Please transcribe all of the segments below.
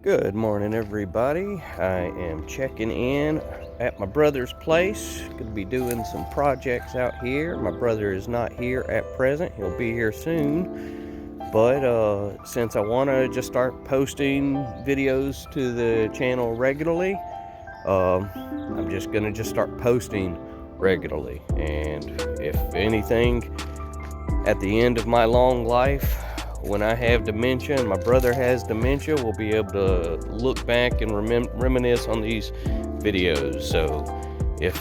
Good morning, everybody. I am checking in at my brother's place. Going to be doing some projects out here. My brother is not here at present. He'll be here soon. But since I want to just start posting videos to the channel regularly, I'm just going to just start posting regularly. And if anything, at the end of my long life, when I have dementia and my brother has dementia, we'll be able to look back and reminisce on these videos. So if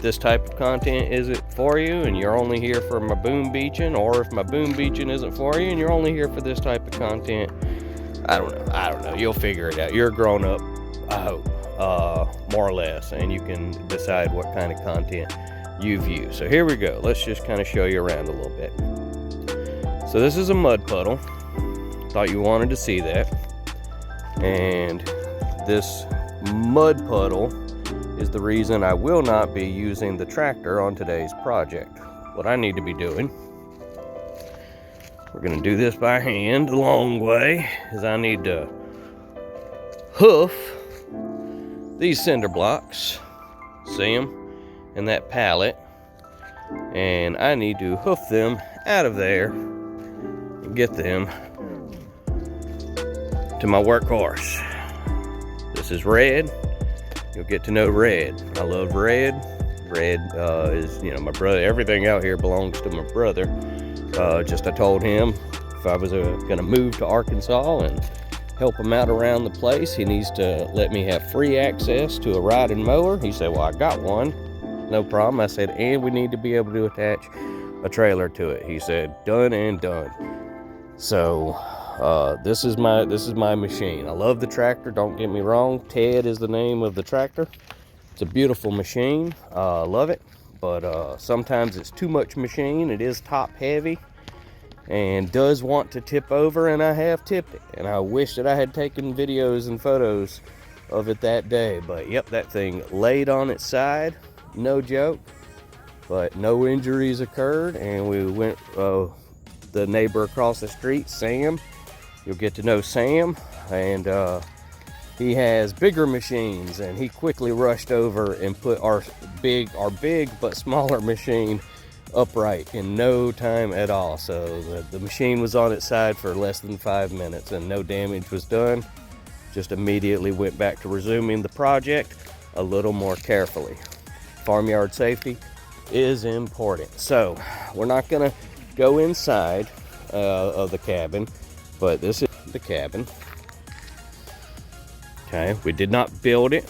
this type of content isn't for you and you're only here for my boom beaching, or if my boom beaching isn't for you and you're only here for this type of content, I don't know, you'll figure it out. You're a grown up, I hope, more or less, and you can decide what kind of content you view. So here we go. Let's just kind of show you around a little bit. So this is a mud puddle. Thought you wanted to see that. And this mud puddle is the reason I will not be using the tractor on today's project. What I need to be doing, we're going to do this by hand the long way, is I need to hoof these cinder blocks. See them in that pallet. And I need to hoof them out of there and get them to my workhorse. This is Red. You'll get to know Red. I love Red. Red is, my brother. Everything out here belongs to my brother. I told him if I was gonna move to Arkansas and help him out around the place, he needs to let me have free access to a riding mower. He said, well, I got one. No problem. I said, and we need to be able to attach a trailer to it. He said, done and done. So this is my machine. I love the tractor, don't get me wrong. Ted is the name of the tractor. It's a beautiful machine. I love it, but sometimes it's too much machine. It is top heavy and does want to tip over, and I have tipped it, and I wish that I had taken videos and photos of it that day. But yep, that thing laid on its side, no joke, but no injuries occurred. And we went, the neighbor across the street, Sam, you'll get to know Sam, and he has bigger machines, and he quickly rushed over and put our big but smaller machine upright in no time at all. So the machine was on its side for less than 5 minutes and no damage was done. Just immediately went back to resuming the project a little more carefully. Farmyard safety is important. So we're not gonna go inside of the cabin, but this is the cabin. Okay, we did not build it.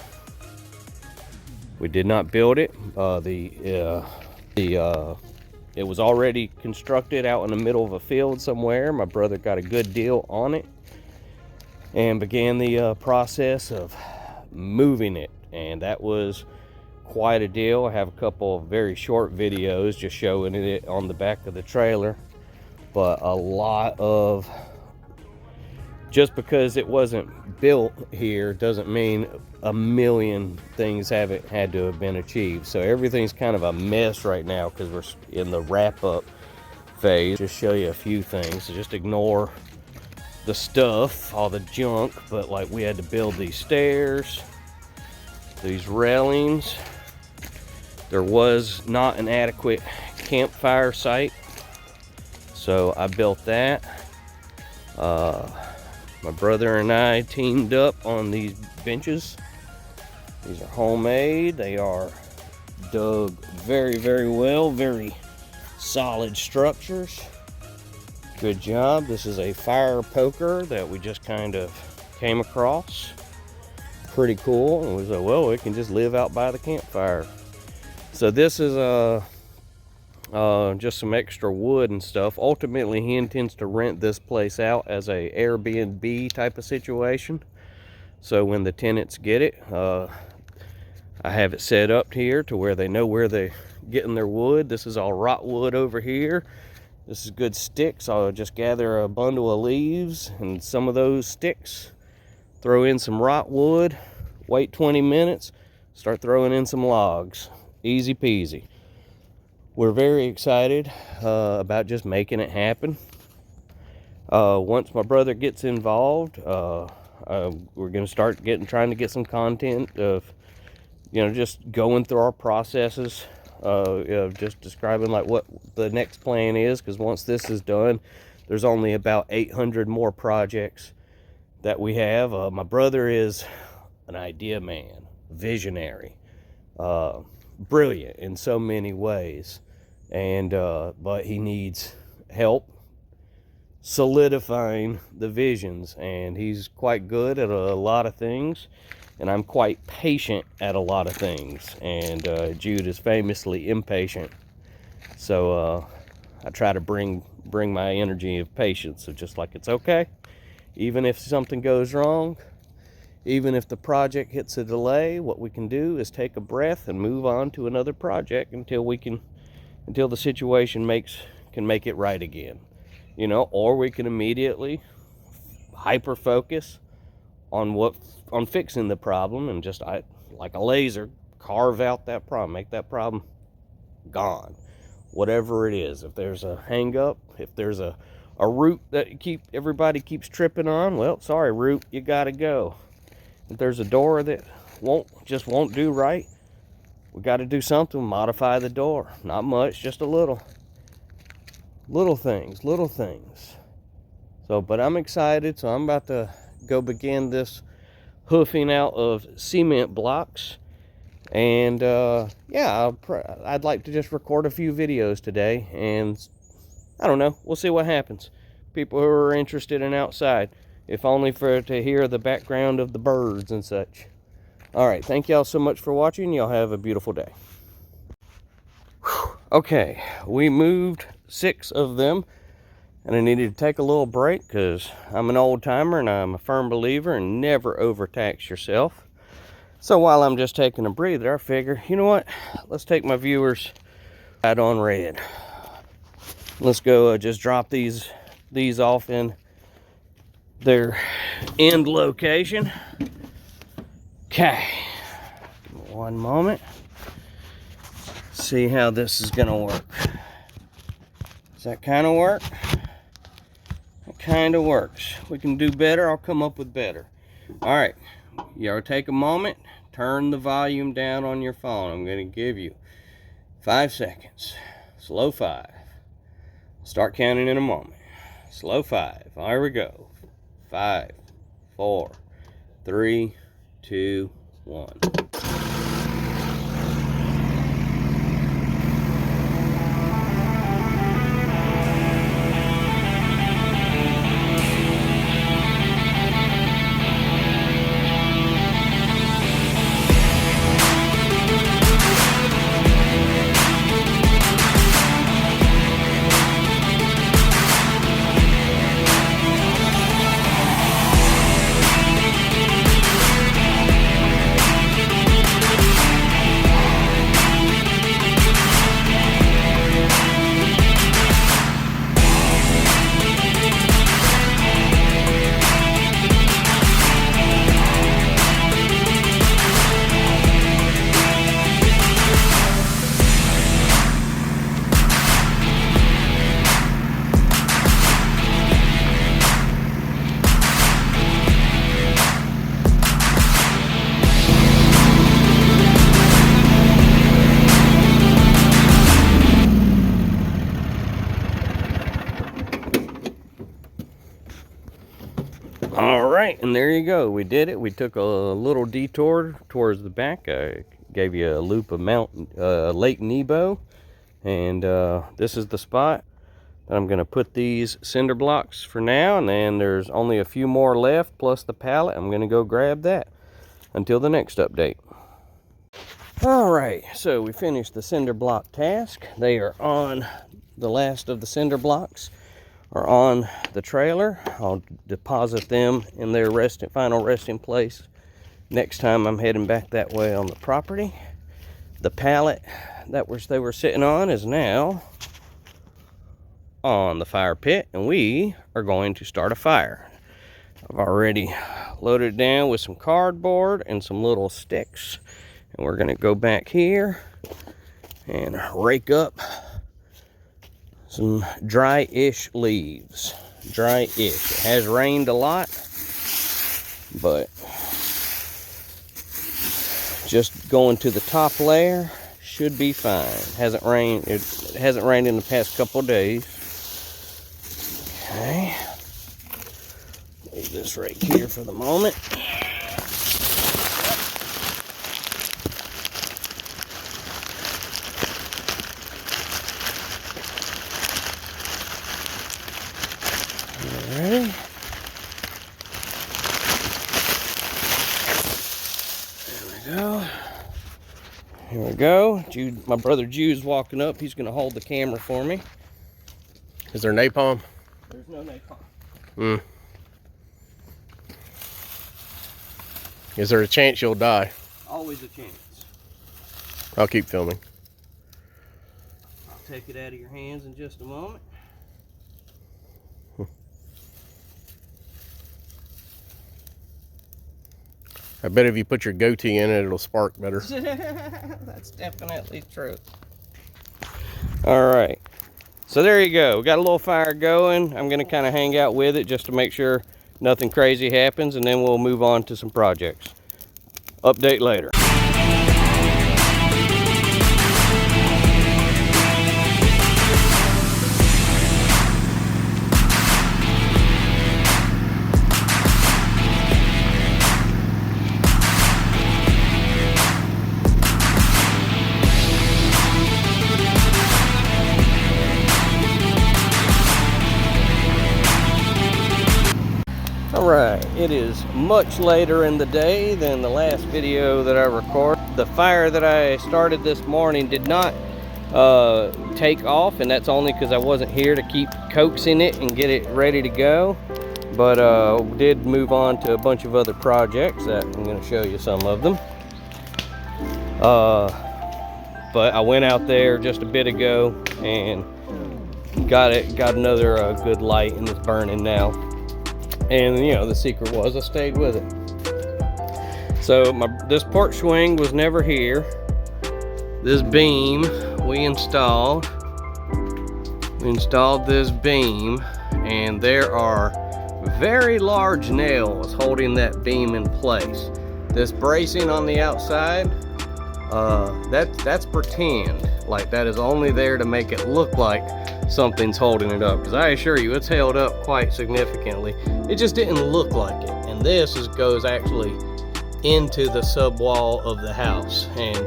It was already constructed out in the middle of a field somewhere. My brother got a good deal on it and began the process of moving it, and that was quite a deal. I have a couple of very short videos just showing it on the back of the trailer, but a lot of, just because it wasn't built here doesn't mean a million things haven't had to have been achieved. So everything's kind of a mess right now because we're in the wrap-up phase. Just show you a few things, so just ignore the stuff, all the junk. But like, we had to build these stairs, these railings. There was not an adequate campfire site, so I built that. My brother and I teamed up on these benches. These are homemade. They are dug very, very well, very solid structures. Good job. This is a fire poker that we just kind of came across. Pretty cool. And we was like, well, it can just live out by the campfire. So this is just some extra wood and stuff. Ultimately, he intends to rent this place out as a Airbnb type of situation. So when the tenants get it, I have it set up here to where they know where they're getting their wood. This is all rot wood over here. This is good sticks. I'll just gather a bundle of leaves and some of those sticks, throw in some rot wood, wait 20 minutes, start throwing in some logs. Easy peasy. We're very excited about just making it happen. Once my brother gets involved, We're going to start trying to get some content of, just going through our processes, just describing like what the next plan is, because once this is done, there's only about 800 more projects that we have. My brother is an idea man, visionary, brilliant in so many ways, and but he needs help solidifying the visions, and he's quite good at a lot of things, and I'm quite patient at a lot of things, and Jude is famously impatient, so I try to bring my energy of patience, of just like, it's okay, even if something goes wrong, even if the project hits a delay, what we can do is take a breath and move on to another project until the situation can make it right again. Or we can immediately hyper focus on fixing the problem, and just like a laser, carve out that problem, make that problem gone. Whatever it is, if there's a hang up, if there's a root that everybody keeps tripping on, well, sorry root, you gotta go. If there's a door that won't do right, we got to do something, modify the door. Not much, just a little things. So, but I'm excited, so I'm about to go begin this hoofing out of cement blocks, and yeah, I'd like to just record a few videos today, and I don't know, we'll see what happens. People who are interested in outside, if only to hear the background of the birds and such. All right, thank y'all so much for watching. Y'all have a beautiful day. Okay, we moved 6 of them, and I needed to take a little break because I'm an old timer and I'm a firm believer in never overtax yourself. So while I'm just taking a breather, I figure, you know what? Let's take my viewers out on red. Let's go just drop these off in their end location. Okay, one moment. See how this is gonna work. Does that kind of work? It kind of works. We can do better. I'll come up with better. All right, you ever take a moment, turn the volume down on your phone. I'm gonna give you 5 seconds. Slow 5. Start counting in a moment. Slow 5. Here we go. 5, 4, 3, 2, 1. All right, and there you go. We did it. We took a little detour towards the back. I gave you a loop of Lake Nebo, and this is the spot that I'm going to put these cinder blocks for now, and then there's only a few more left plus the pallet. I'm going to go grab that until the next update. All right, so we finished the cinder block task. They are on, the last of the cinder blocks are on the trailer. I'll deposit them in their final resting place next time I'm heading back that way on the property. The pallet that they were sitting on is now on the fire pit, and we are going to start a fire. I've already loaded it down with some cardboard and some little sticks, and we're going to go back here and rake up some dry-ish leaves. Dry-ish. It has rained a lot, but just going to the top layer should be fine. Hasn't rained. It hasn't rained in the past couple of days. Okay, leave this right here for the moment. Alright. Here we go. Jude, my brother Jude's walking up. He's going to hold the camera for me. Is there napalm? There's no napalm. Is there a chance you'll die? Always a chance. I'll keep filming. I'll take it out of your hands in just a moment. I bet if you put your goatee in it, it'll spark better. That's definitely true. All right. So there you go. We got a little fire going. I'm going to kind of hang out with it just to make sure nothing crazy happens, and then we'll move on to some projects. Update later. Alright, it is much later in the day than the last video that I recorded. The fire that I started this morning did not take off, and that's only because I wasn't here to keep coaxing it and get it ready to go. But did move on to a bunch of other projects that I'm going to show you some of them. But I went out there just a bit ago and got another good light, and it's burning now. And you know, the secret was I stayed with it. So this porch swing was never here. This beam we installed this beam, and there are very large nails holding that beam in place. This bracing on the outside, that's pretend. Like, that is only there to make it look like something's holding it up, because I assure you it's held up quite significantly. It just didn't look like it. And this goes actually into the sub wall of the house, and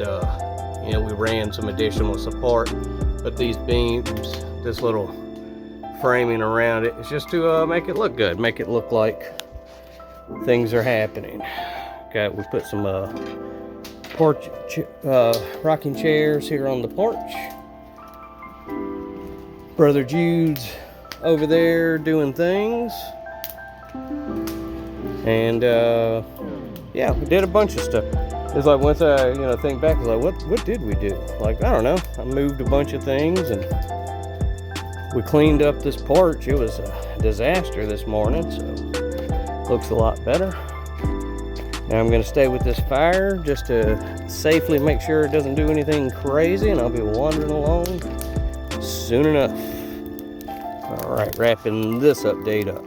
you know, we ran some additional support, but these beams, this little framing around it, it's just to make it look good, make it look like things are happening. Okay, we put some porch rocking chairs here on the porch. Brother Jude's over there doing things. And yeah, we did a bunch of stuff. It's like, once I think back, it's like, what did we do? Like, I don't know. I moved a bunch of things, and we cleaned up this porch. It was a disaster this morning, so looks a lot better. Now I'm going to stay with this fire just to safely make sure it doesn't do anything crazy, and I'll be wandering along soon enough. All right, wrapping this update up.